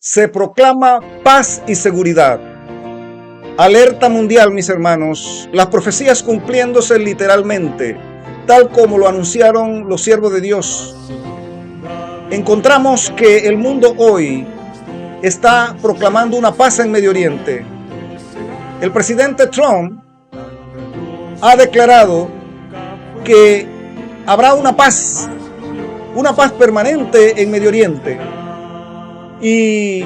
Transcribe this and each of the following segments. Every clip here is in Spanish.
Se proclama paz y seguridad. Alerta mundial, mis hermanos, las profecías cumpliéndose literalmente, tal como lo anunciaron los siervos de Dios. Encontramos que el mundo hoy está proclamando una paz en Medio Oriente. El presidente Trump ha declarado que habrá una paz permanente en Medio Oriente. Y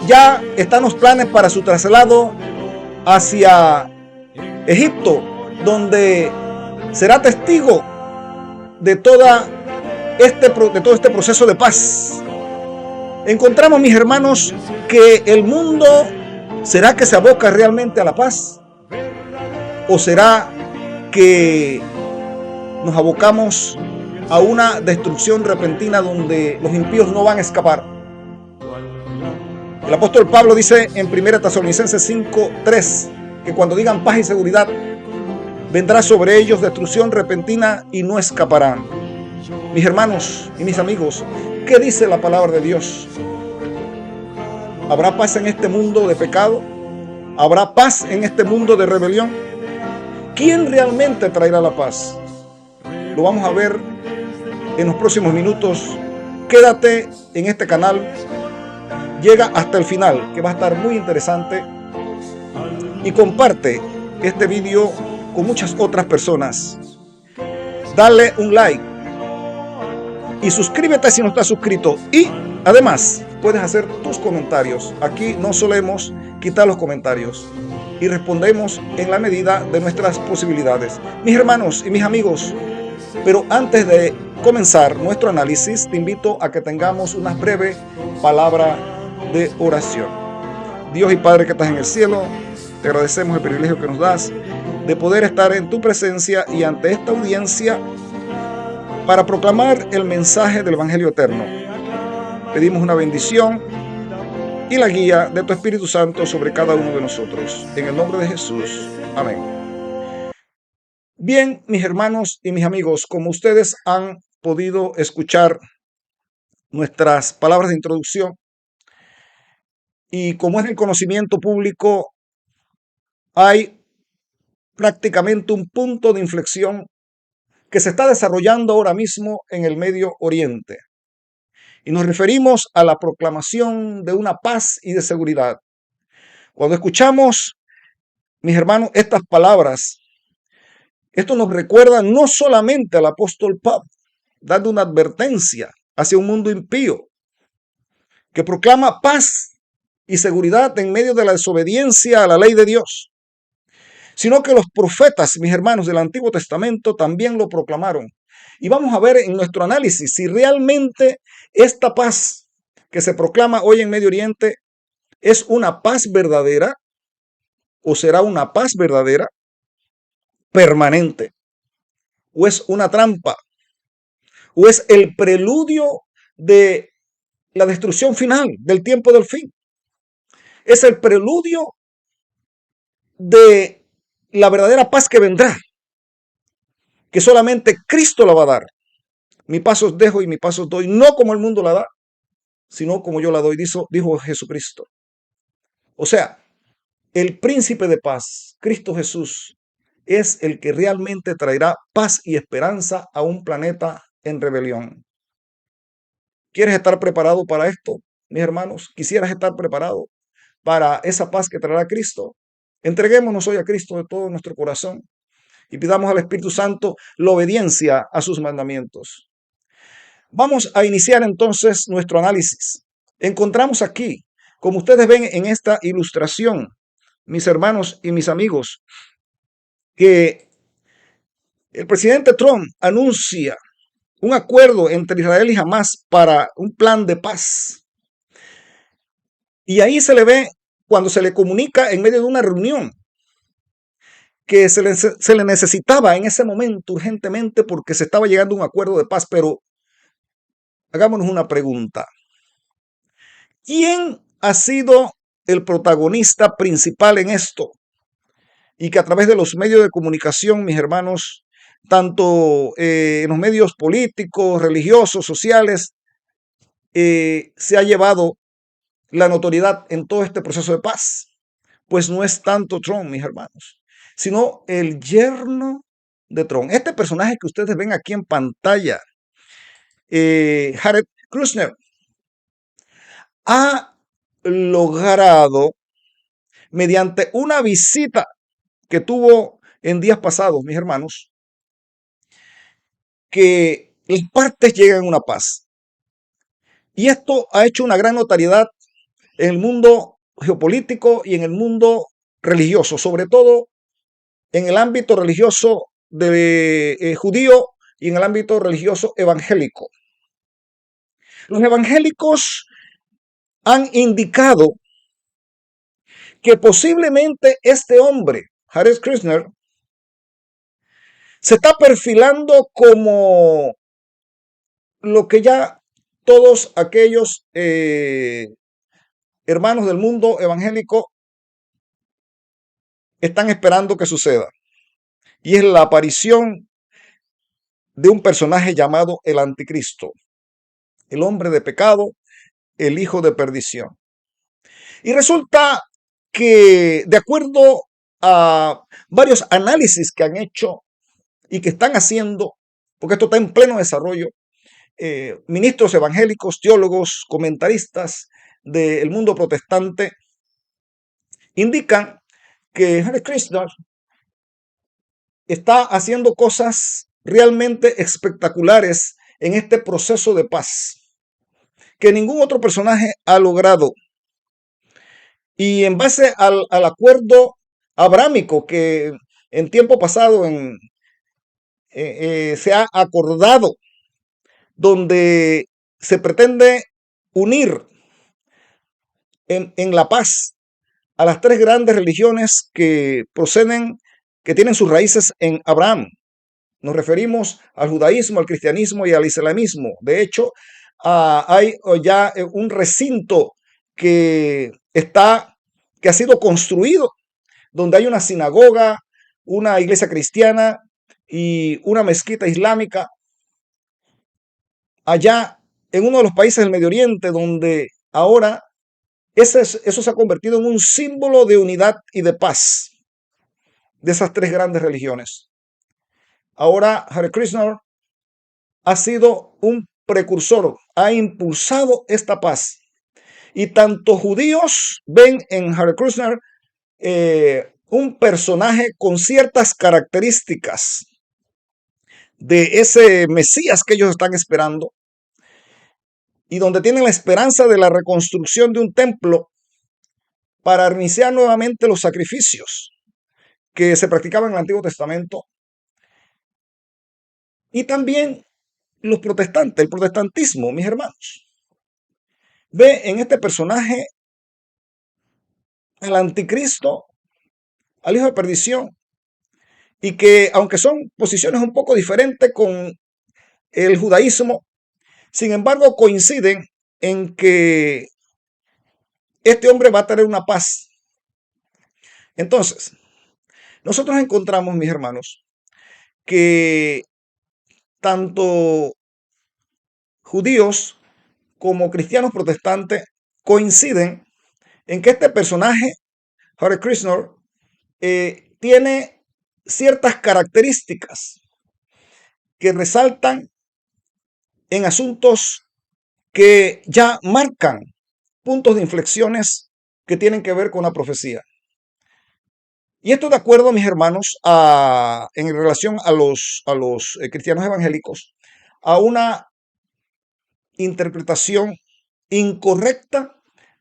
ya están los planes para su traslado hacia Egipto, donde será testigo de todo este proceso de paz. Encontramos, mis hermanos, que el mundo, ¿será que se aboca realmente a la paz? ¿O será que nos abocamos a una destrucción repentina donde los impíos no van a escapar? El apóstol Pablo dice en 1 Tesalonicenses 5:3 que cuando digan paz y seguridad, vendrá sobre ellos destrucción repentina y no escaparán. Mis hermanos y mis amigos, ¿qué dice la palabra de Dios? ¿Habrá paz en este mundo de pecado? ¿Habrá paz en este mundo de rebelión? ¿Quién realmente traerá la paz? Lo vamos a ver en los próximos minutos. Quédate en este canal. Llega hasta el final, que va a estar muy interesante. Y comparte este video con muchas otras personas. Dale un like. Y suscríbete si no estás suscrito. Y además, puedes hacer tus comentarios. Aquí no solemos quitar los comentarios. Y respondemos en la medida de nuestras posibilidades. Mis hermanos y mis amigos, pero antes de comenzar nuestro análisis, te invito a que tengamos una breve palabra de oración. Dios y Padre que estás en el cielo, te agradecemos el privilegio que nos das de poder estar en tu presencia y ante esta audiencia para proclamar el mensaje del Evangelio eterno. Pedimos una bendición y la guía de tu Espíritu Santo sobre cada uno de nosotros. En el nombre de Jesús. Amén. Bien, mis hermanos y mis amigos, como ustedes han podido escuchar nuestras palabras de introducción, y como es el conocimiento público, hay prácticamente un punto de inflexión que se está desarrollando ahora mismo en el Medio Oriente. Y nos referimos a la proclamación de una paz y de seguridad. Cuando escuchamos, mis hermanos, estas palabras, esto nos recuerda no solamente al apóstol Pablo, dando una advertencia hacia un mundo impío, que proclama paz y seguridad en medio de la desobediencia a la ley de Dios, sino que los profetas, mis hermanos del Antiguo Testamento, también lo proclamaron. Y vamos a ver en nuestro análisis si realmente esta paz que se proclama hoy en Medio Oriente es una paz verdadera o será una paz verdadera permanente, o es una trampa, o es el preludio de la destrucción final, del tiempo del fin. Es el preludio de la verdadera paz que vendrá, que solamente Cristo la va a dar. Mi paz os dejo y mi paz os doy, no como el mundo la da, sino como yo la doy, dijo Jesucristo. O sea, el príncipe de paz, Cristo Jesús, es el que realmente traerá paz y esperanza a un planeta en rebelión. ¿Quieres estar preparado para esto, mis hermanos? ¿Quisieras estar preparado para esa paz que traerá Cristo? Entreguémonos hoy a Cristo de todo nuestro corazón y pidamos al Espíritu Santo la obediencia a sus mandamientos. Vamos a iniciar entonces nuestro análisis. Encontramos aquí, como ustedes ven en esta ilustración, mis hermanos y mis amigos, que el presidente Trump anuncia un acuerdo entre Israel y Hamás para un plan de paz. Y ahí se le ve cuando se le comunica en medio de una reunión que se le necesitaba en ese momento urgentemente porque se estaba llegando a un acuerdo de paz. Pero hagámonos una pregunta. ¿Quién ha sido el protagonista principal en esto? Y que a través de los medios de comunicación, mis hermanos, tanto en los medios políticos, religiosos, sociales, se ha llevado la notoriedad en todo este proceso de paz? Pues no es tanto Trump, mis hermanos, sino el yerno de Trump. Este personaje que ustedes ven aquí en pantalla, Jared Kushner, ha logrado, mediante una visita que tuvo en días pasados, mis hermanos, que las partes lleguen a una paz. Y esto ha hecho una gran notariedad en el mundo geopolítico y en el mundo religioso, sobre todo en el ámbito religioso de, judío y en el ámbito religioso evangélico. Los evangélicos han indicado que posiblemente este hombre, Jared Kushner, se está perfilando como lo que ya todos aquellos hermanos del mundo evangélico están esperando que suceda. Y es la aparición de un personaje llamado el Anticristo, el hombre de pecado, el hijo de perdición. Y resulta que, de acuerdo a varios análisis que han hecho y que están haciendo, porque esto está en pleno desarrollo, ministros evangélicos, teólogos, comentaristas del mundo protestante, indican que Hare Krishna está haciendo cosas realmente espectaculares en este proceso de paz que ningún otro personaje ha logrado. Y en base al acuerdo abrámico que en tiempo pasado se ha acordado, donde se pretende unir en la paz a las tres grandes religiones que proceden, que tienen sus raíces en Abraham. Nos referimos al judaísmo, al cristianismo y al islamismo. De hecho, hay ya un recinto que que ha sido construido, donde hay una sinagoga, una iglesia cristiana y una mezquita islámica, allá en uno de los países del Medio Oriente, donde ahora eso se ha convertido en un símbolo de unidad y de paz de esas tres grandes religiones. Ahora Hare Krishna ha sido un precursor, ha impulsado esta paz. Y tanto judíos ven en Hare Krishna un personaje con ciertas características de ese Mesías que ellos están esperando, y donde tienen la esperanza de la reconstrucción de un templo para iniciar nuevamente los sacrificios que se practicaban en el Antiguo Testamento. Y también los protestantes, el protestantismo, mis hermanos, ve en este personaje al anticristo, al hijo de perdición, y que aunque son posiciones un poco diferentes con el judaísmo, sin embargo coinciden en que este hombre va a tener una paz. Entonces, nosotros encontramos, mis hermanos, que tanto judíos como cristianos protestantes coinciden en que este personaje, Hare Krishna, tiene ciertas características que resaltan en asuntos que ya marcan puntos de inflexiones que tienen que ver con la profecía. Y esto de acuerdo, mis hermanos, en relación a los cristianos evangélicos, a una interpretación incorrecta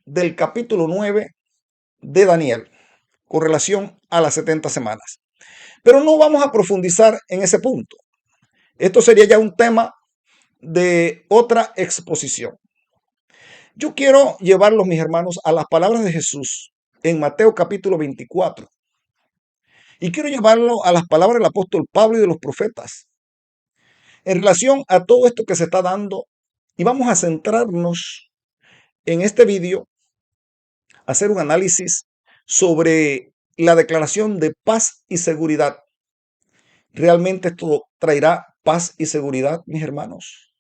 del capítulo 9 de Daniel con relación a las 70 semanas. Pero no vamos a profundizar en ese punto. Esto sería ya un tema de otra exposición. Yo quiero llevarlos, mis hermanos, a las palabras de Jesús en Mateo capítulo 24. Y quiero llevarlo a las palabras del apóstol Pablo y de los profetas en relación a todo esto que se está dando. Y vamos a centrarnos en este vídeo, a hacer un análisis sobre la declaración de paz y seguridad. ¿Realmente esto traerá paz y seguridad, mis hermanos?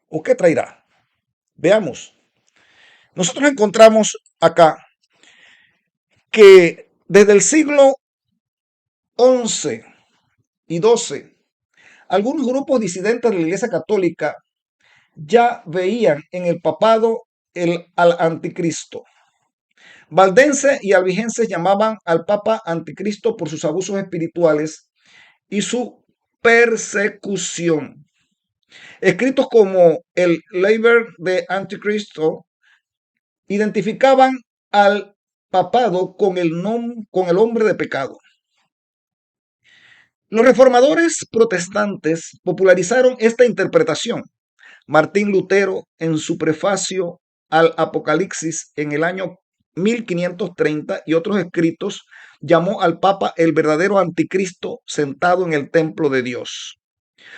¿O qué traerá? Veamos. Nosotros encontramos acá que desde el siglo XI y XII, algunos grupos disidentes de la Iglesia Católica ya veían en el papado al anticristo. Valdense y albigenses llamaban al Papa anticristo por sus abusos espirituales y su persecución. Escritos como el Liber de Anticristo identificaban al papado con el hombre de pecado. Los reformadores protestantes popularizaron esta interpretación. Martín Lutero, en su prefacio al Apocalipsis en el año 1530 y otros escritos, llamó al Papa el verdadero anticristo sentado en el templo de Dios.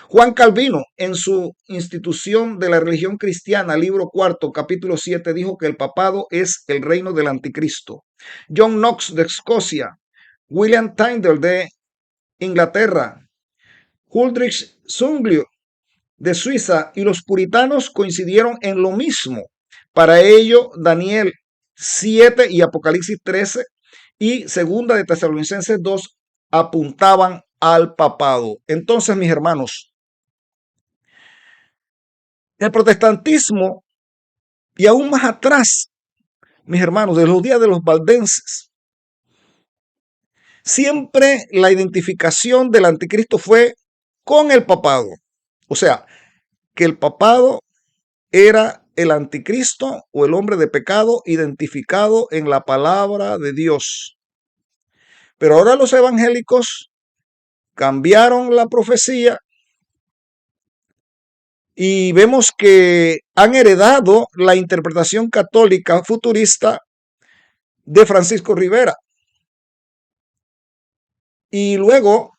Juan Calvino, en su Institución de la Religión Cristiana, libro cuarto, capítulo 7, dijo que el papado es el reino del anticristo. John Knox de Escocia, William Tyndale de Inglaterra, Huldrych Zwingli de Suiza y los puritanos coincidieron en lo mismo. Para ello, Daniel 7 y Apocalipsis 13 y segunda de Tesalonicenses 2 apuntaban al papado. Entonces, mis hermanos, el protestantismo y aún más atrás, mis hermanos, de los días de los valdenses, siempre la identificación del anticristo fue con el papado. O sea, que el papado era el anticristo o el hombre de pecado identificado en la palabra de Dios. Pero ahora los evangélicos cambiaron la profecía y vemos que han heredado la interpretación católica futurista de Francisco Rivera. Y luego,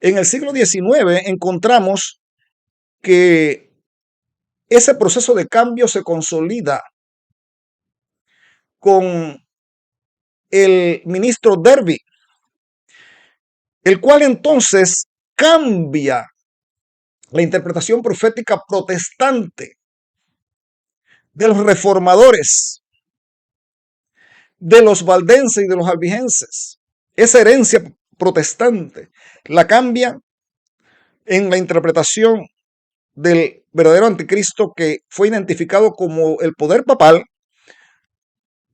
en el siglo XIX, encontramos que ese proceso de cambio se consolida con el ministro Derby, el cual entonces cambia la interpretación profética protestante de los reformadores, de los valdenses y de los albigenses. Esa herencia protestante la cambia en la interpretación del verdadero anticristo que fue identificado como el poder papal,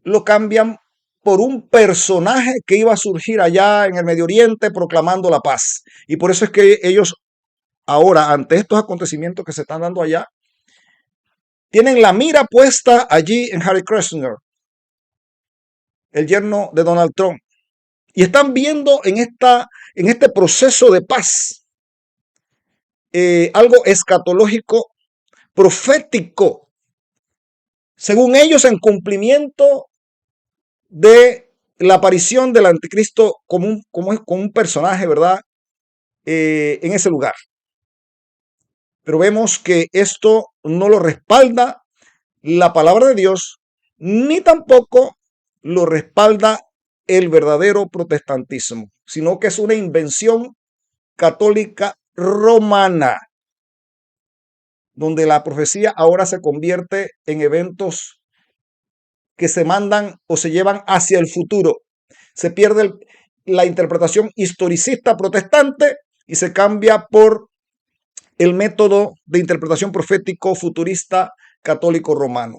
lo cambian por un personaje que iba a surgir allá en el Medio Oriente proclamando la paz. Y por eso es que ellos ahora, ante estos acontecimientos que se están dando allá, tienen la mira puesta allí en Harry Kressner, el yerno de Donald Trump. Y están viendo en este proceso de paz algo escatológico, profético, según ellos, en cumplimiento de la aparición del anticristo como un personaje, ¿verdad? En ese lugar. Pero vemos que esto no lo respalda la palabra de Dios, ni tampoco lo respalda el verdadero protestantismo, sino que es una invención católica romana, donde la profecía ahora se convierte en eventos que se mandan o se llevan hacia el futuro. Se pierde la interpretación historicista protestante y se cambia por el método de interpretación profético futurista católico romano.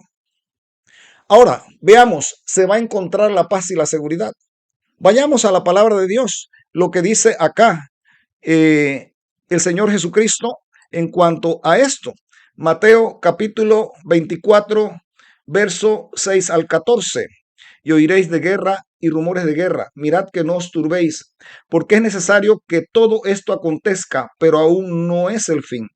Ahora, veamos, se va a encontrar la paz y la seguridad. Vayamos a la palabra de Dios, lo que dice acá el Señor Jesucristo en cuanto a esto. Mateo capítulo 24, verso 6 al 14. Y oiréis de guerra y rumores de guerra. Mirad que no os turbéis, porque es necesario que todo esto acontezca, pero aún no es el fin.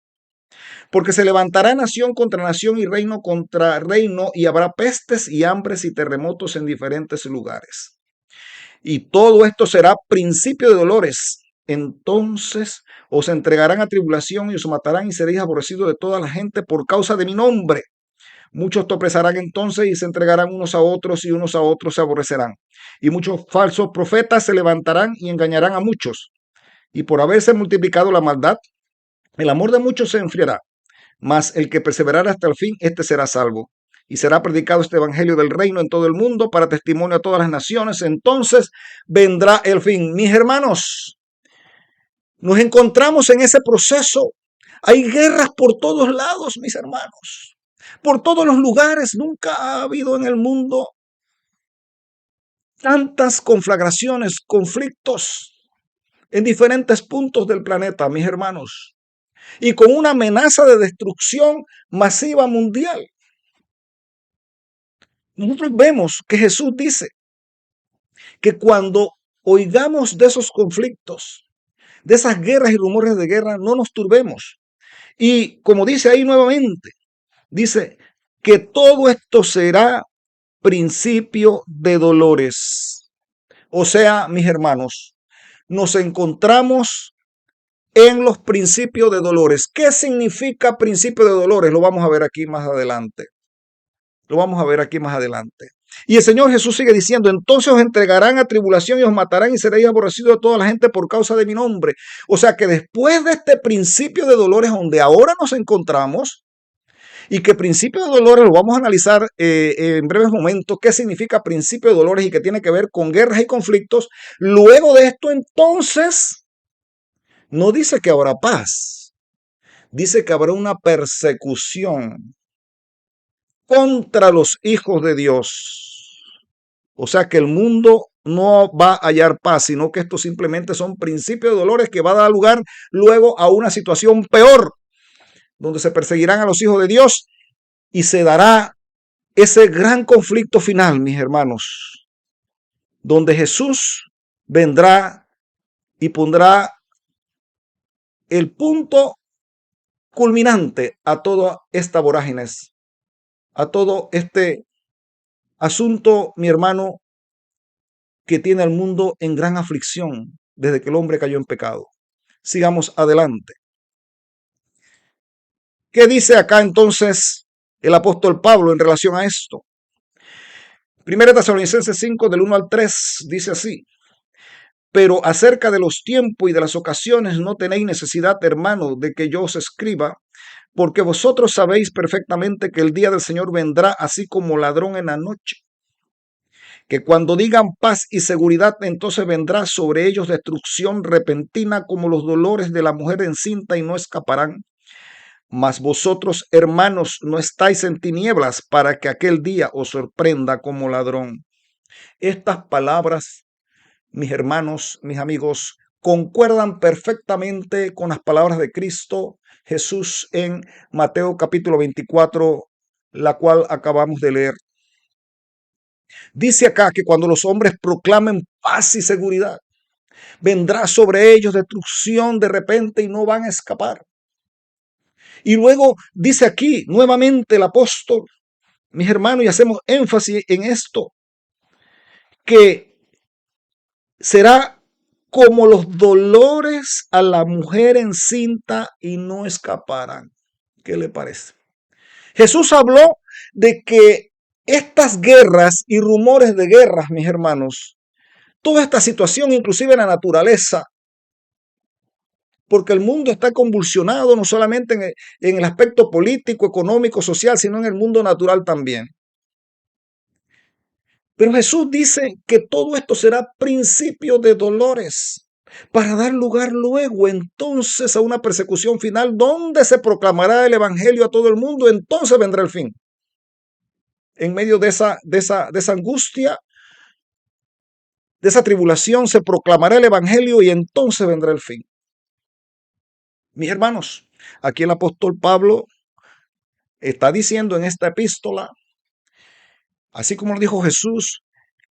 Porque se levantará nación contra nación y reino contra reino, y habrá pestes y hambres y terremotos en diferentes lugares. Y todo esto será principio de dolores. Entonces os entregarán a tribulación y os matarán y seréis aborrecidos de toda la gente por causa de mi nombre. Muchos tropezarán entonces y se entregarán unos a otros y unos a otros se aborrecerán. Y muchos falsos profetas se levantarán y engañarán a muchos. Y por haberse multiplicado la maldad, el amor de muchos se enfriará. Mas el que perseverará hasta el fin, este será salvo. y será predicado este evangelio del reino en todo el mundo para testimonio a todas las naciones. Entonces vendrá el fin. Mis hermanos, nos encontramos en ese proceso. Hay guerras por todos lados, mis hermanos. Por todos los lugares. Nunca ha habido en el mundo tantas conflagraciones, conflictos en diferentes puntos del planeta, mis hermanos. Y con una amenaza de destrucción masiva mundial. Nosotros vemos que Jesús dice que cuando oigamos de esos conflictos, de esas guerras y rumores de guerra, no nos turbemos. Y como dice ahí nuevamente, dice que todo esto será principio de dolores. O sea, mis hermanos, nos encontramos en los principios de dolores. ¿Qué significa principio de dolores? Lo vamos a ver aquí más adelante. Lo vamos a ver aquí más adelante. Y el Señor Jesús sigue diciendo, entonces os entregarán a tribulación y os matarán y seréis aborrecidos de toda la gente por causa de mi nombre. O sea que después de este principio de dolores donde ahora nos encontramos, y que principio de dolores lo vamos a analizar en breves momentos, qué significa principio de dolores y que tiene que ver con guerras y conflictos. Luego de esto entonces, no dice que habrá paz, dice que habrá una persecución contra los hijos de Dios. O sea que el mundo no va a hallar paz, sino que estos simplemente son principios de dolores que va a dar lugar luego a una situación peor, donde se perseguirán a los hijos de Dios y se dará ese gran conflicto final, mis hermanos, donde Jesús vendrá y pondrá el punto culminante a toda esta vorágines, a todo este asunto, mi hermano, que tiene al mundo en gran aflicción desde que el hombre cayó en pecado. Sigamos adelante. ¿Qué dice acá entonces el apóstol Pablo en relación a esto? Primera Tesalonicenses 5 del 1 al 3 dice así: pero acerca de los tiempos y de las ocasiones no tenéis necesidad, hermano, de que yo os escriba, porque vosotros sabéis perfectamente que el día del Señor vendrá así como ladrón en la noche. Que cuando digan paz y seguridad, entonces vendrá sobre ellos destrucción repentina como los dolores de la mujer encinta y no escaparán. Mas vosotros, hermanos, no estáis en tinieblas para que aquel día os sorprenda como ladrón. Estas palabras, mis hermanos, mis amigos, concuerdan perfectamente con las palabras de Cristo Jesús en Mateo capítulo 24, la cual acabamos de leer. Dice acá que cuando los hombres proclamen paz y seguridad, vendrá sobre ellos destrucción de repente y no van a escapar. Y luego dice aquí nuevamente el apóstol, mis hermanos, y hacemos énfasis en esto, que será como los dolores a la mujer encinta y no escaparán. ¿Qué le parece? Jesús habló de que estas guerras y rumores de guerras, mis hermanos, toda esta situación, inclusive en la naturaleza, porque el mundo está convulsionado no solamente en el aspecto político, económico, social, sino en el mundo natural también. Pero Jesús dice que todo esto será principio de dolores para dar lugar luego entonces a una persecución final donde se proclamará el evangelio a todo el mundo, entonces vendrá el fin. En medio de esa angustia, de esa tribulación, se proclamará el evangelio y entonces vendrá el fin. Mis hermanos, aquí el apóstol Pablo está diciendo en esta epístola, así como lo dijo Jesús,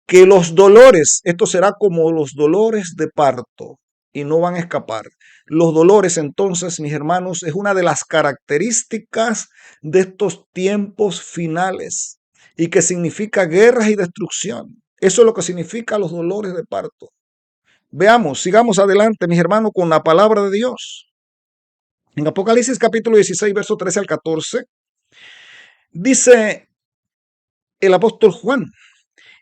que los dolores, esto será como los dolores de parto y no van a escapar. Los dolores, entonces, mis hermanos, es una de las características de estos tiempos finales y que significa guerras y destrucción. Eso es lo que significa los dolores de parto. Veamos, sigamos adelante, mis hermanos, con la palabra de Dios. En Apocalipsis capítulo 16, verso 13 al 14, dice el apóstol Juan: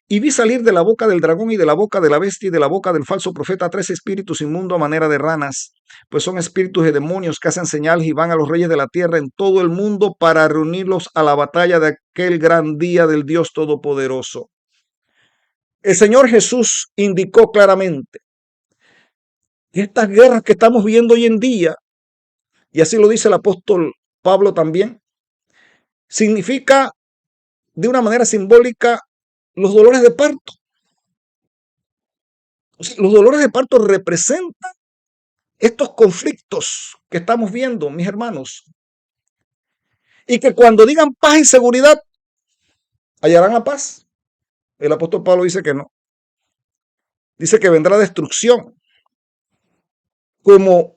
Y vi salir de la boca del dragón y de la boca de la bestia y de la boca del falso profeta 3 espíritus inmundos a manera de ranas, pues son espíritus de demonios que hacen señales y van a los reyes de la tierra en todo el mundo para reunirlos a la batalla de aquel gran día del Dios Todopoderoso. El Señor Jesús indicó claramente que estas guerras que estamos viendo hoy en día, y así lo dice el apóstol Pablo también, significa de una manera simbólica los dolores de parto. O sea, los dolores de parto representan estos conflictos que estamos viendo, mis hermanos. Y que cuando digan paz y seguridad, hallarán la paz. El apóstol Pablo dice que no. Dice que vendrá destrucción. Como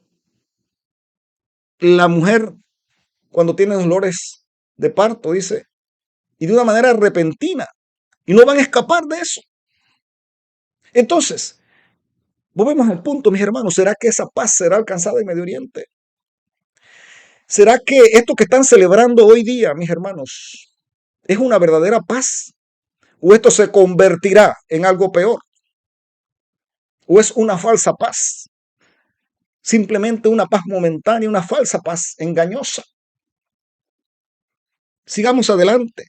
la mujer cuando tiene dolores de parto, dice, y de una manera repentina. Y no van a escapar de eso. Entonces, volvemos al punto, mis hermanos. ¿Será que esa paz será alcanzada en Medio Oriente? ¿Será que esto que están celebrando hoy día, mis hermanos, es una verdadera paz? ¿O esto se convertirá en algo peor? ¿O es una falsa paz? Simplemente una paz momentánea, una falsa paz engañosa. Sigamos adelante.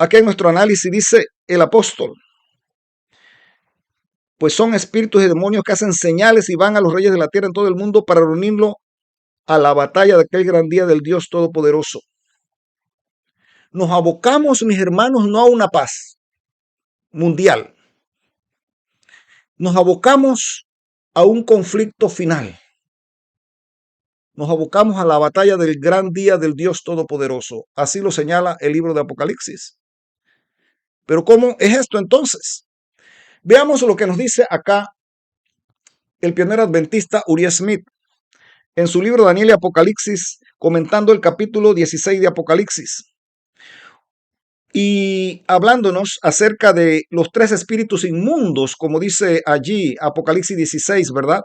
Aquí en nuestro análisis dice el apóstol, pues son espíritus y demonios que hacen señales y van a los reyes de la tierra en todo el mundo para reunirlo a la batalla de aquel gran día del Dios Todopoderoso. Nos abocamos, mis hermanos, no a una paz mundial. Nos abocamos a un conflicto final. Nos abocamos a la batalla del gran día del Dios Todopoderoso. Así lo señala el libro de Apocalipsis. Pero ¿cómo es esto entonces? Veamos lo que nos dice acá el pionero adventista Uriah Smith en su libro Daniel y Apocalipsis, comentando el capítulo 16 de Apocalipsis y hablándonos acerca de los 3 espíritus inmundos, como dice allí Apocalipsis 16, ¿verdad?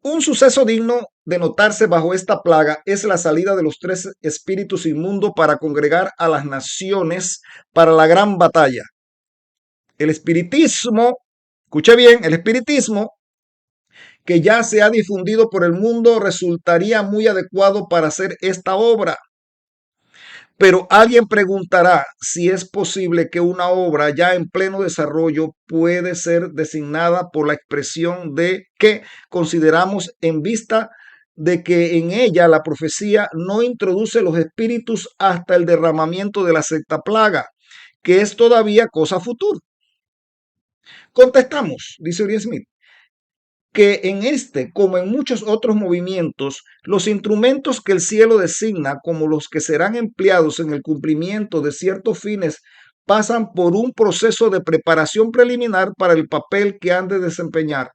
Un suceso digno de notarse bajo esta plaga es la salida de los 3 espíritus inmundos para congregar a las naciones para la gran batalla. El espiritismo, escuche bien, el espiritismo que ya se ha difundido por el mundo resultaría muy adecuado para hacer esta obra. Pero alguien preguntará si es posible que una obra ya en pleno desarrollo puede ser designada por la expresión de que consideramos en vista de que en ella la profecía no introduce los espíritus hasta el derramamiento de la sexta plaga, que es todavía cosa futura. Contestamos, dice Uriah Smith, que en este, como en muchos otros movimientos, los instrumentos que el cielo designa como los que serán empleados en el cumplimiento de ciertos fines pasan por un proceso de preparación preliminar para el papel que han de desempeñar.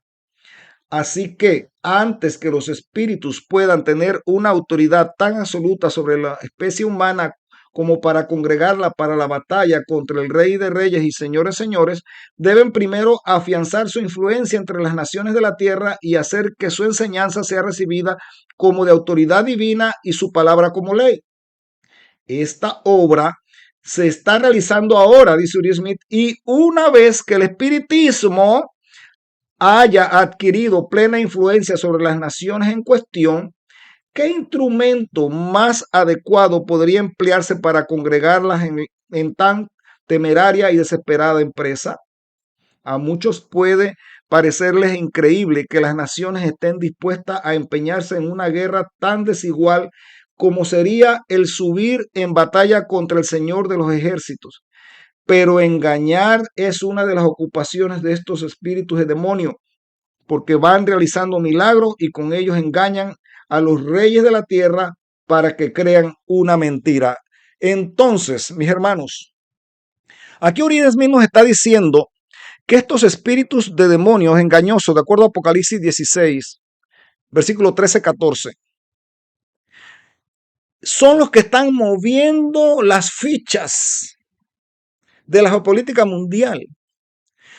Así que antes que los espíritus puedan tener una autoridad tan absoluta sobre la especie humana como para congregarla para la batalla contra el Rey de Reyes y Señores Señores, deben primero afianzar su influencia entre las naciones de la tierra y hacer que su enseñanza sea recibida como de autoridad divina y su palabra como ley. Esta obra se está realizando ahora, dice Uriah Smith, y una vez que el espiritismo haya adquirido plena influencia sobre las naciones en cuestión, ¿qué instrumento más adecuado podría emplearse para congregarlas en tan temeraria y desesperada empresa? A muchos puede parecerles increíble que las naciones estén dispuestas a empeñarse en una guerra tan desigual como sería el subir en batalla contra el Señor de los ejércitos. Pero engañar es una de las ocupaciones de estos espíritus de demonio, porque van realizando milagros y con ellos engañan a los reyes de la tierra para que crean una mentira. Entonces, mis hermanos, aquí Uriah Smith nos está diciendo que estos espíritus de demonios engañosos, de acuerdo a Apocalipsis 16, versículo 13-14, son los que están moviendo las fichas de la geopolítica mundial.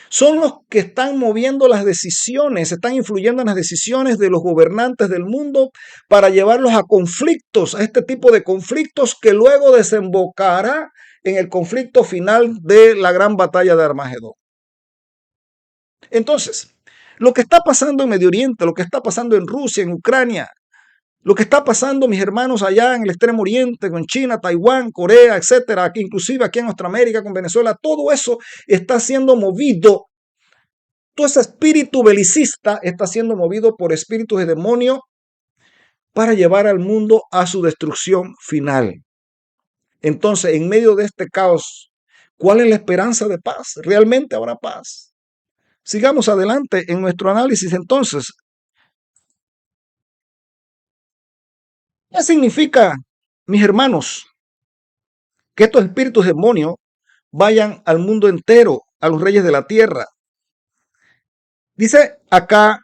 Son los que están moviendo las decisiones, están influyendo en las decisiones de los gobernantes del mundo para llevarlos a conflictos, a este tipo de conflictos que luego desembocará en el conflicto final de la gran batalla de Armagedón. Entonces, lo que está pasando en Medio Oriente, lo que está pasando en Rusia, en Ucrania, lo que está pasando, mis hermanos, allá en el Extremo Oriente, con China, Taiwán, Corea, etcétera, inclusive aquí en nuestra América, con Venezuela, todo eso está siendo movido. Todo ese espíritu belicista está siendo movido por espíritus de demonio para llevar al mundo a su destrucción final. Entonces, en medio de este caos, ¿cuál es la esperanza de paz? ¿Realmente habrá paz? Sigamos adelante en nuestro análisis entonces. ¿Qué significa, mis hermanos, que estos espíritus demonios vayan al mundo entero, a los reyes de la tierra? Dice acá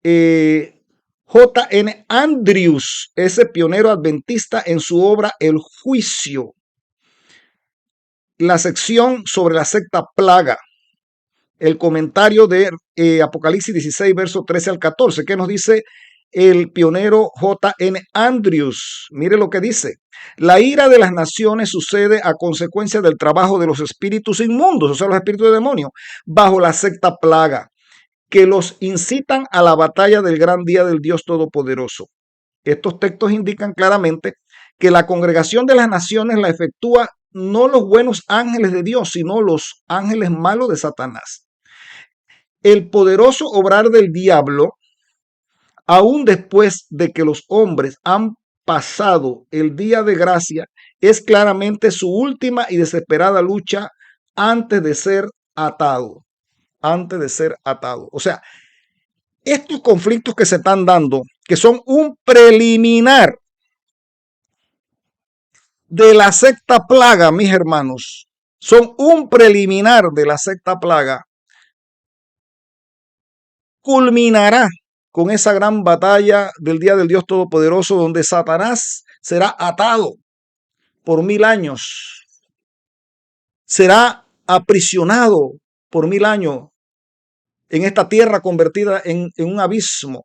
J.N. Andrews, ese pionero adventista en su obra El Juicio, la sección sobre la sexta plaga, el comentario de Apocalipsis 16, verso 13 al 14, que nos dice el pionero J.N. Andrews. Mire lo que dice. La ira de las naciones sucede a consecuencia del trabajo de los espíritus inmundos, o sea, los espíritus de demonio, bajo la sexta plaga, que los incitan a la batalla del gran día del Dios Todopoderoso. Estos textos indican claramente que la congregación de las naciones la efectúa no los buenos ángeles de Dios, sino los ángeles malos de Satanás. El poderoso obrar del diablo, aún después de que los hombres han pasado el día de gracia, es claramente su última y desesperada lucha antes de ser atado. Antes de ser atado. O sea, estos conflictos que se están dando, que son un preliminar de la sexta plaga, mis hermanos, son un preliminar de la sexta plaga, culminará con esa gran batalla del día del Dios Todopoderoso, donde Satanás será atado por 1000 años, será aprisionado por 1000 años en esta tierra convertida en un abismo.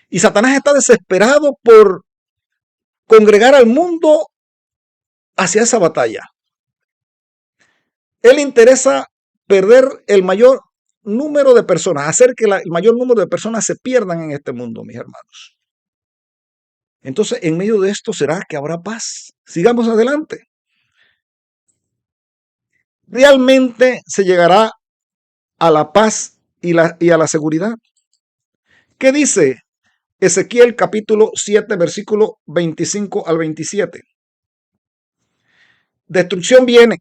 Y Satanás está desesperado por congregar al mundo hacia esa batalla. Él interesa perder el mayor número de personas, hacer que el mayor número de personas se pierdan en este mundo, mis hermanos. Entonces, en medio de esto, ¿será que habrá paz? Sigamos adelante. ¿Realmente se llegará a la paz y a la seguridad? ¿Qué dice Ezequiel capítulo 7, versículo 25 al 27? Destrucción viene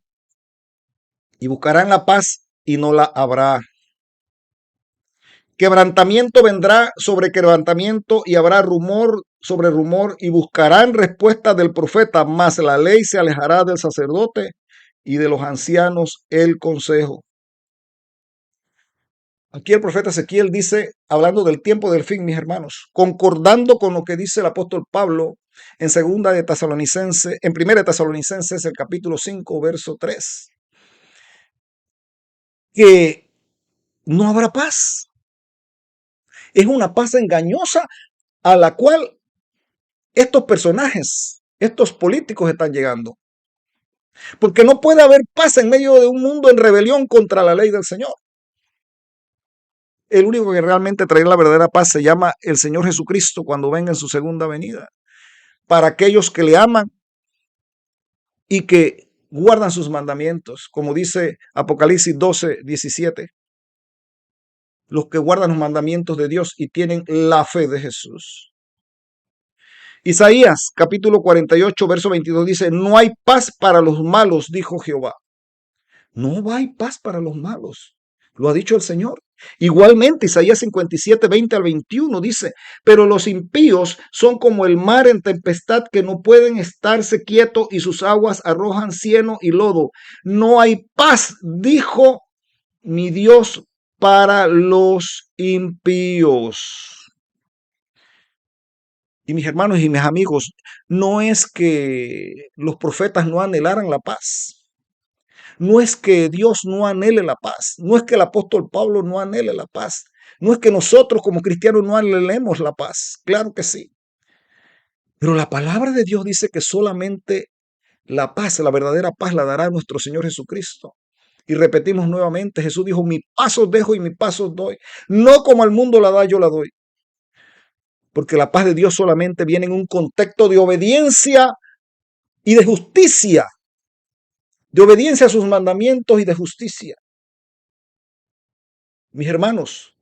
y buscarán la paz y no la habrá. Quebrantamiento vendrá sobre quebrantamiento y habrá rumor sobre rumor y buscarán respuesta del profeta, mas la ley se alejará del sacerdote y de los ancianos el consejo. Aquí el profeta Ezequiel dice, hablando del tiempo del fin, mis hermanos, concordando con lo que dice el apóstol Pablo en segunda de Tesalonicenses, en primera de Tesalonicenses, el capítulo 5, verso 3, que no habrá paz. Es una paz engañosa a la cual estos personajes, estos políticos están llegando. Porque no puede haber paz en medio de un mundo en rebelión contra la ley del Señor. El único que realmente traerá la verdadera paz se llama el Señor Jesucristo cuando venga en su segunda venida. Para aquellos que le aman y que guardan sus mandamientos, como dice Apocalipsis 12, 17. Los que guardan los mandamientos de Dios y tienen la fe de Jesús. Isaías capítulo 48, verso 22 dice, no hay paz para los malos, dijo Jehová. No hay paz para los malos, lo ha dicho el Señor. Igualmente, Isaías 57, 20 al 21 dice, pero los impíos son como el mar en tempestad que no pueden estarse quietos y sus aguas arrojan cieno y lodo. No hay paz, dijo mi Dios, para los impíos. Y mis hermanos y mis amigos, no es que los profetas no anhelaran la paz. No es que Dios no anhele la paz. No es que el apóstol Pablo no anhele la paz. No es que nosotros como cristianos no anhelemos la paz. Claro que sí. Pero la palabra de Dios dice que solamente La paz, la verdadera paz la dará nuestro Señor Jesucristo. Y repetimos nuevamente, Jesús dijo, mi paso dejo y mi paso doy. No como el mundo la da, yo la doy. Porque la paz de Dios solamente viene en un contexto de obediencia y de justicia. De obediencia a sus mandamientos y de justicia. Mis hermanos,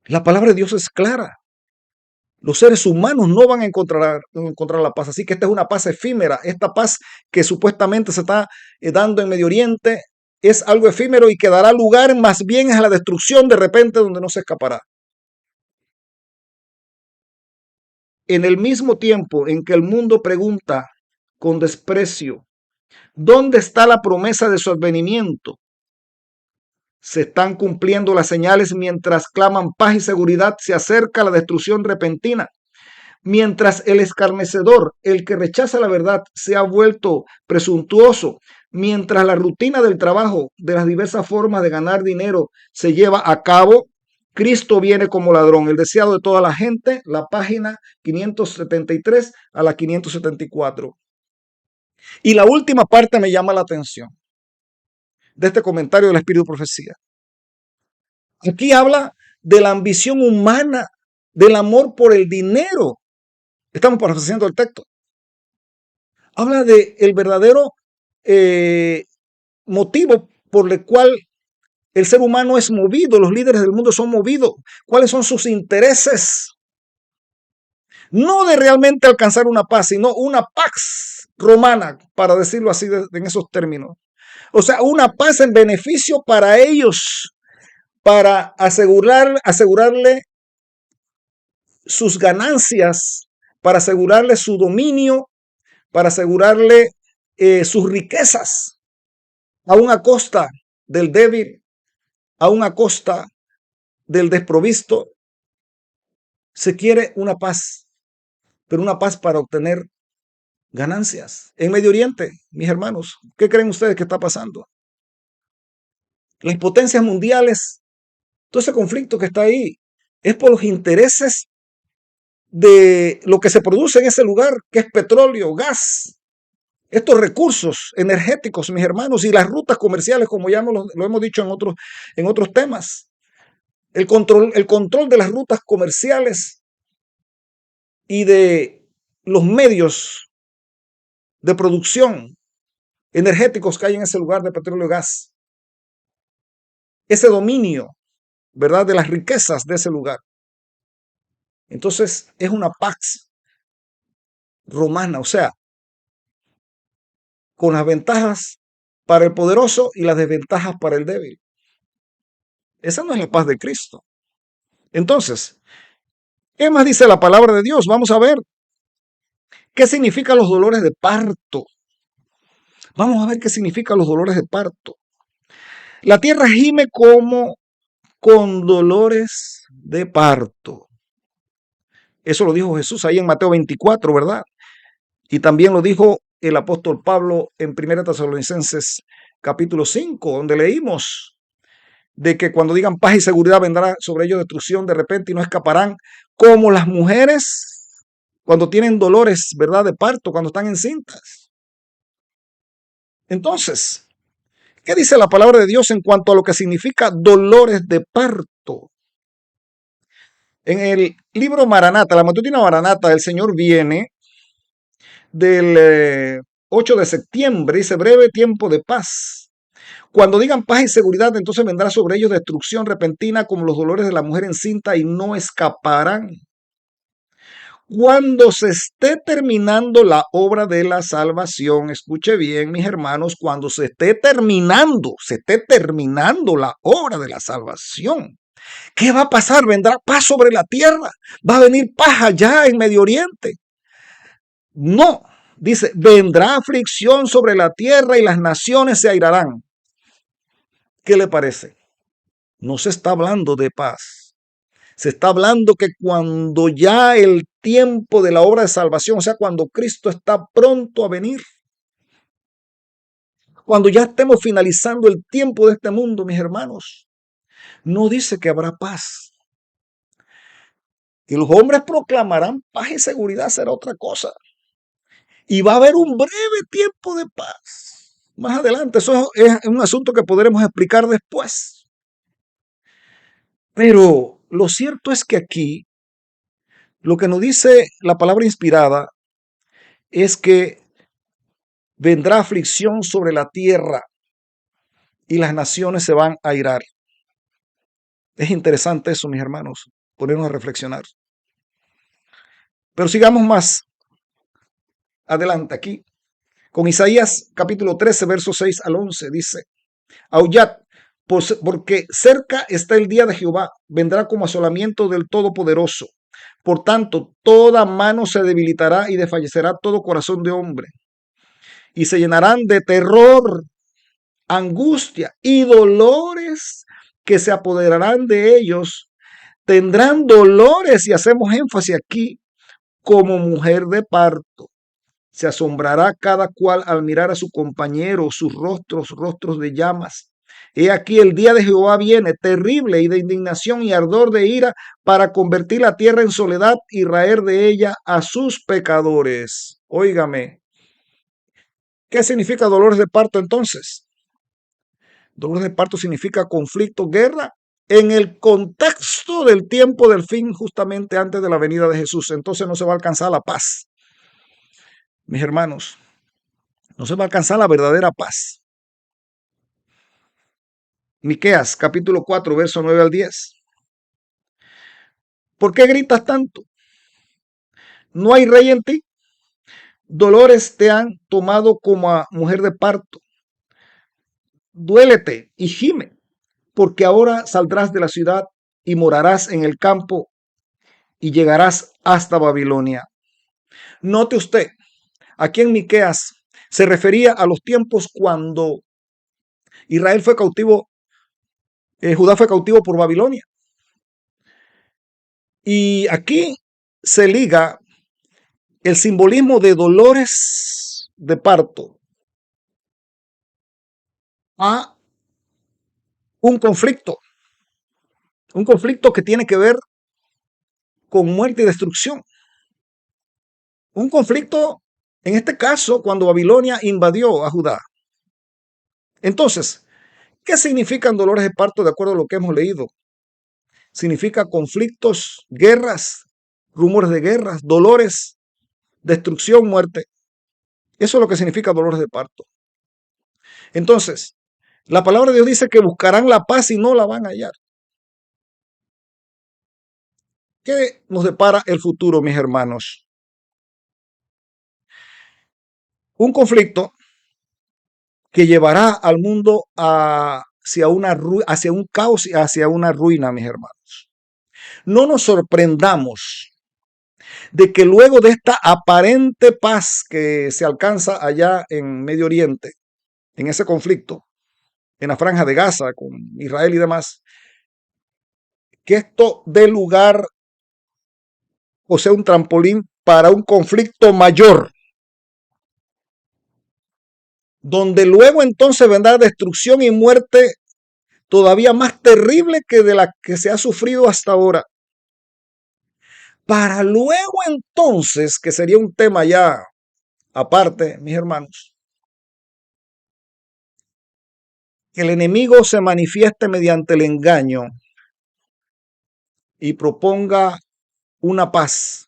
la palabra de Dios es clara. Los seres humanos no van a encontrar la paz. Así que esta es una paz efímera. Esta paz que supuestamente se está dando en Medio Oriente es algo efímero y que dará lugar más bien a la destrucción de repente donde no se escapará. En el mismo tiempo en que el mundo pregunta con desprecio, ¿dónde está la promesa de su advenimiento? Se están cumpliendo las señales mientras claman paz y seguridad, se acerca la destrucción repentina. Mientras el escarnecedor, el que rechaza la verdad, se ha vuelto presuntuoso, mientras la rutina del trabajo, de las diversas formas de ganar dinero, se lleva a cabo, Cristo viene como ladrón, el deseado de toda la gente, la página 573 a la 574. Y la última parte me llama la atención de este comentario del Espíritu de Profecía. Aquí habla de la ambición humana, del amor por el dinero. Estamos parafraseando el texto. Habla de el verdadero motivo por el cual el ser humano es movido, los líderes del mundo son movidos. ¿Cuáles son sus intereses? No de realmente alcanzar una paz, sino una pax romana, para decirlo así en esos términos. O sea, una paz en beneficio para ellos, para asegurarle sus ganancias, para asegurarle su dominio, para asegurarle sus riquezas, aún a costa del débil, aún a costa del desprovisto. Se quiere una paz, pero una paz para obtener ganancias. En Medio Oriente, mis hermanos, ¿qué creen ustedes que está pasando? Las potencias mundiales, todo ese conflicto que está ahí, es por los intereses de lo que se produce en ese lugar, que es petróleo, gas, estos recursos energéticos, mis hermanos, y las rutas comerciales, como ya lo hemos dicho en otros temas. El control de las rutas comerciales y de los medios de producción energéticos que hay en ese lugar de petróleo y gas. Ese dominio, ¿verdad?, de las riquezas de ese lugar. Entonces, es una pax romana, o sea, con las ventajas para el poderoso y las desventajas para el débil. Esa no es la paz de Cristo. Entonces, ¿qué más dice la palabra de Dios? Vamos a ver qué significan los dolores de parto. Vamos a ver qué significan los dolores de parto. La tierra gime como con dolores de parto. Eso lo dijo Jesús ahí en Mateo 24, ¿verdad? Y también lo dijo el apóstol Pablo en 1 Tesalonicenses capítulo 5, donde leímos de que cuando digan paz y seguridad vendrá sobre ellos destrucción de repente y no escaparán, como las mujeres cuando tienen dolores, ¿verdad?, de parto, cuando están encintas. Entonces, ¿qué dice la palabra de Dios en cuanto a lo que significa dolores de parto? En el libro Maranata, la matutina Maranata, el Señor viene del 8 de septiembre, dice breve tiempo de paz. Cuando digan paz y seguridad, entonces vendrá sobre ellos destrucción repentina como los dolores de la mujer encinta y no escaparán. Cuando se esté terminando la obra de la salvación, escuche bien, mis hermanos, cuando se esté terminando la obra de la salvación, ¿qué va a pasar? Vendrá paz sobre la tierra, va a venir paz allá en Medio Oriente. No, dice, vendrá aflicción sobre la tierra y las naciones se airarán. ¿Qué le parece? No se está hablando de paz. Se está hablando que cuando ya el tiempo de la obra de salvación, o sea, cuando Cristo está pronto a venir, cuando ya estemos finalizando el tiempo de este mundo, mis hermanos, no dice que habrá paz. Que los hombres proclamarán paz y seguridad será otra cosa. y va a haber un breve tiempo de paz. Más adelante, eso es un asunto que podremos explicar después. Pero lo cierto es que aquí lo que nos dice la palabra inspirada es que vendrá aflicción sobre la tierra y las naciones se van a irar. Es interesante eso, mis hermanos, ponernos a reflexionar. Pero sigamos más adelante aquí. Con Isaías capítulo 13, versos 6 al 11, dice: Aullad, porque cerca está el día de Jehová, vendrá como asolamiento del Todopoderoso. Por tanto, toda mano se debilitará y desfallecerá todo corazón de hombre. Y se llenarán de terror, angustia y dolores que se apoderarán de ellos. Tendrán dolores, y hacemos énfasis aquí, como mujer de parto. Se asombrará cada cual al mirar a su compañero, sus rostros, rostros de llamas. He aquí el día de Jehová viene, terrible y de indignación y ardor de ira, para convertir la tierra en soledad y raer de ella a sus pecadores. Óigame, ¿qué significa dolores de parto entonces? Dolores de parto significa conflicto, guerra, en el contexto del tiempo del fin, justamente antes de la venida de Jesús. Entonces no se va a alcanzar la paz. Mis hermanos, no se va a alcanzar la verdadera paz. Miqueas capítulo 4, verso 9 al 10. ¿Por qué gritas tanto? ¿No hay rey en ti? Dolores te han tomado como a mujer de parto. Duélete y gime, porque ahora saldrás de la ciudad y morarás en el campo y llegarás hasta Babilonia. Note usted, aquí en Miqueas se refería a los tiempos cuando Israel fue cautivo, Judá fue cautivo por Babilonia. Y aquí se liga el simbolismo de dolores de parto a un conflicto que tiene que ver con muerte y destrucción. Un conflicto, en este caso, cuando Babilonia invadió a Judá. Entonces, ¿qué significan dolores de parto de acuerdo a lo que hemos leído? Significa conflictos, guerras, rumores de guerras, dolores, destrucción, muerte. Eso es lo que significa dolores de parto. Entonces, la palabra de Dios dice que buscarán la paz y no la van a hallar. ¿Qué nos depara el futuro, mis hermanos? Un conflicto que llevará al mundo hacia un caos y hacia una ruina, mis hermanos. No nos sorprendamos de que luego de esta aparente paz que se alcanza allá en Medio Oriente, en ese conflicto, en la franja de Gaza con Israel y demás, que esto dé lugar o sea un trampolín para un conflicto mayor, donde luego entonces vendrá destrucción y muerte todavía más terrible que de la que se ha sufrido hasta ahora. Para luego entonces, que sería un tema ya aparte, mis hermanos, que el enemigo se manifieste mediante el engaño y proponga una paz.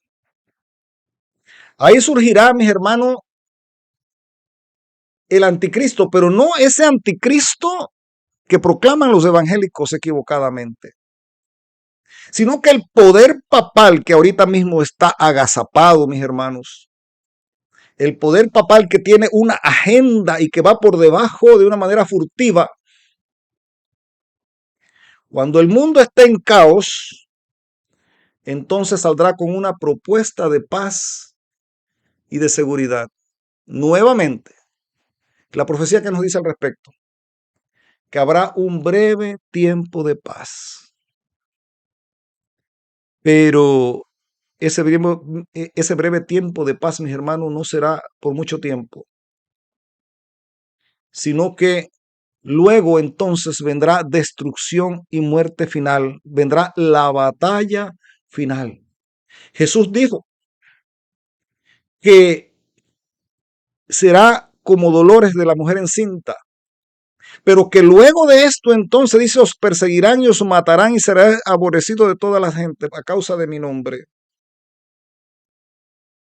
Ahí surgirá, mis hermanos, el anticristo, pero no ese anticristo que proclaman los evangélicos equivocadamente, sino que el poder papal que ahorita mismo está agazapado, mis hermanos, el poder papal que tiene una agenda y que va por debajo de una manera furtiva, cuando el mundo esté en caos, entonces saldrá con una propuesta de paz y de seguridad. Nuevamente, la profecía que nos dice al respecto, que habrá un breve tiempo de paz. Pero ese breve tiempo de paz, mis hermanos, no será por mucho tiempo, sino que luego entonces vendrá destrucción y muerte final, vendrá la batalla final. Jesús dijo que será como dolores de la mujer encinta. Pero que luego de esto entonces dice, os perseguirán y os matarán y será aborrecido de toda la gente a causa de mi nombre.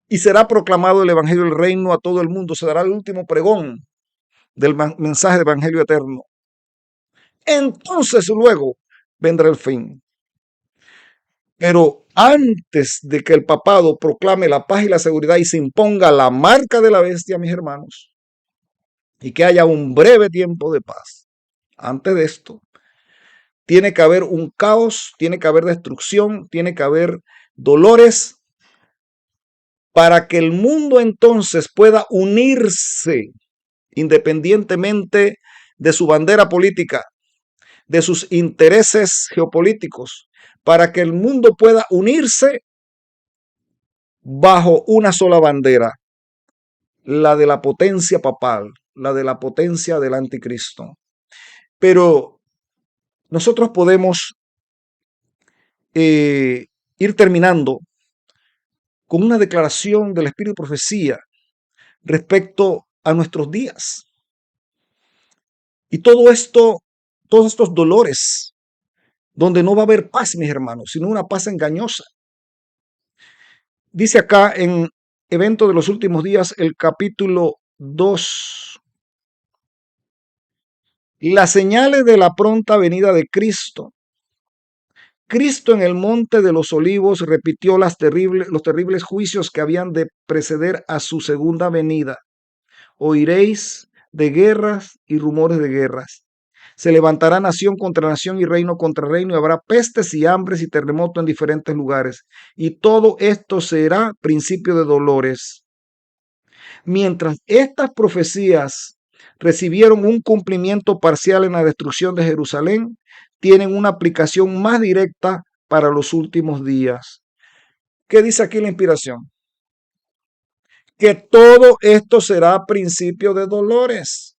Y será proclamado el evangelio del reino a todo el mundo. Se dará el último pregón del mensaje del evangelio eterno. Entonces luego vendrá el fin. Pero antes de que el papado proclame la paz y la seguridad y se imponga la marca de la bestia, mis hermanos, y que haya un breve tiempo de paz, antes de esto, tiene que haber un caos, tiene que haber destrucción, tiene que haber dolores, para que el mundo entonces pueda unirse independientemente de su bandera política, de sus intereses geopolíticos, para que el mundo pueda unirse bajo una sola bandera, la de la potencia papal, la de la potencia del anticristo. Pero nosotros podemos ir terminando con una declaración del Espíritu de Profecía respecto a nuestros días. Y todo esto, todos estos dolores, donde no va a haber paz, mis hermanos, sino una paz engañosa. Dice acá en Evento de los Últimos Días, el capítulo 2, las señales de la pronta venida de Cristo. Cristo en el monte de los olivos repitió los terribles juicios que habían de preceder a su segunda venida. Oiréis de guerras y rumores de guerras. Se levantará nación contra nación y reino contra reino, y habrá pestes y hambres y terremotos en diferentes lugares. Y todo esto será principio de dolores. Mientras estas profecías recibieron un cumplimiento parcial en la destrucción de Jerusalén, tienen una aplicación más directa para los últimos días. ¿Qué dice aquí la inspiración? Que todo esto será principio de dolores,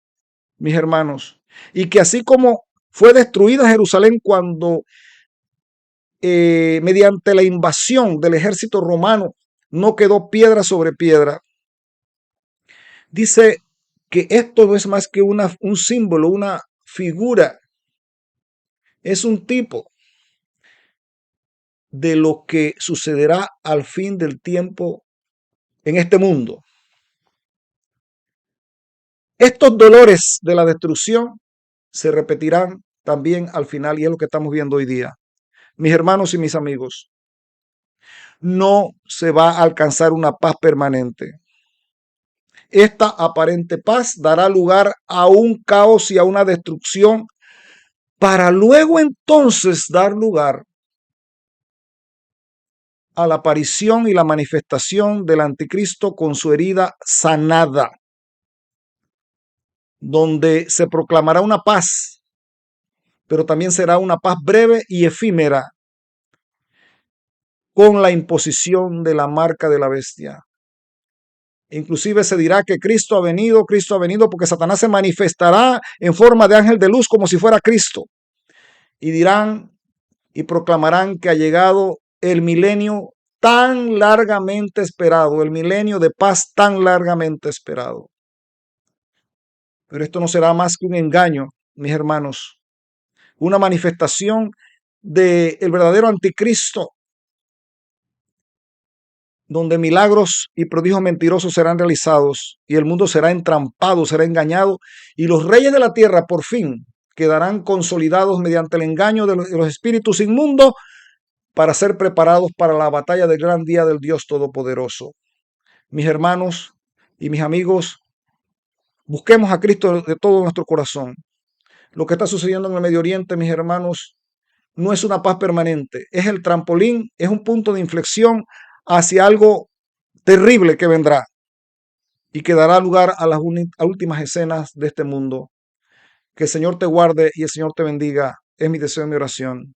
mis hermanos, y que así como fue destruida Jerusalén cuando mediante la invasión del ejército romano no quedó piedra sobre piedra, dice que esto no es más que un símbolo, una figura, es un tipo de lo que sucederá al fin del tiempo en este mundo. Estos dolores de la destrucción se repetirán también al final, y es lo que estamos viendo hoy día. Mis hermanos y mis amigos, no se va a alcanzar una paz permanente. Esta aparente paz dará lugar a un caos y a una destrucción, para luego entonces dar lugar a la aparición y la manifestación del anticristo con su herida sanada, donde se proclamará una paz, pero también será una paz breve y efímera, con la imposición de la marca de la bestia. Inclusive se dirá que Cristo ha venido porque Satanás se manifestará en forma de ángel de luz como si fuera Cristo. Y dirán y proclamarán que ha llegado el milenio tan largamente esperado, el milenio de paz tan largamente esperado. Pero esto no será más que un engaño, mis hermanos, una manifestación del verdadero anticristo, donde milagros y prodigios mentirosos serán realizados y el mundo será entrampado, será engañado, y los reyes de la tierra por fin quedarán consolidados mediante el engaño de los espíritus inmundos para ser preparados para la batalla del gran día del Dios Todopoderoso. Mis hermanos y mis amigos, busquemos a Cristo de todo nuestro corazón. Lo que está sucediendo en el Medio Oriente, mis hermanos, no es una paz permanente, es el trampolín, es un punto de inflexión hacia algo terrible que vendrá y que dará lugar a las últimas escenas de este mundo. Que el Señor te guarde y el Señor te bendiga, es mi deseo y mi oración.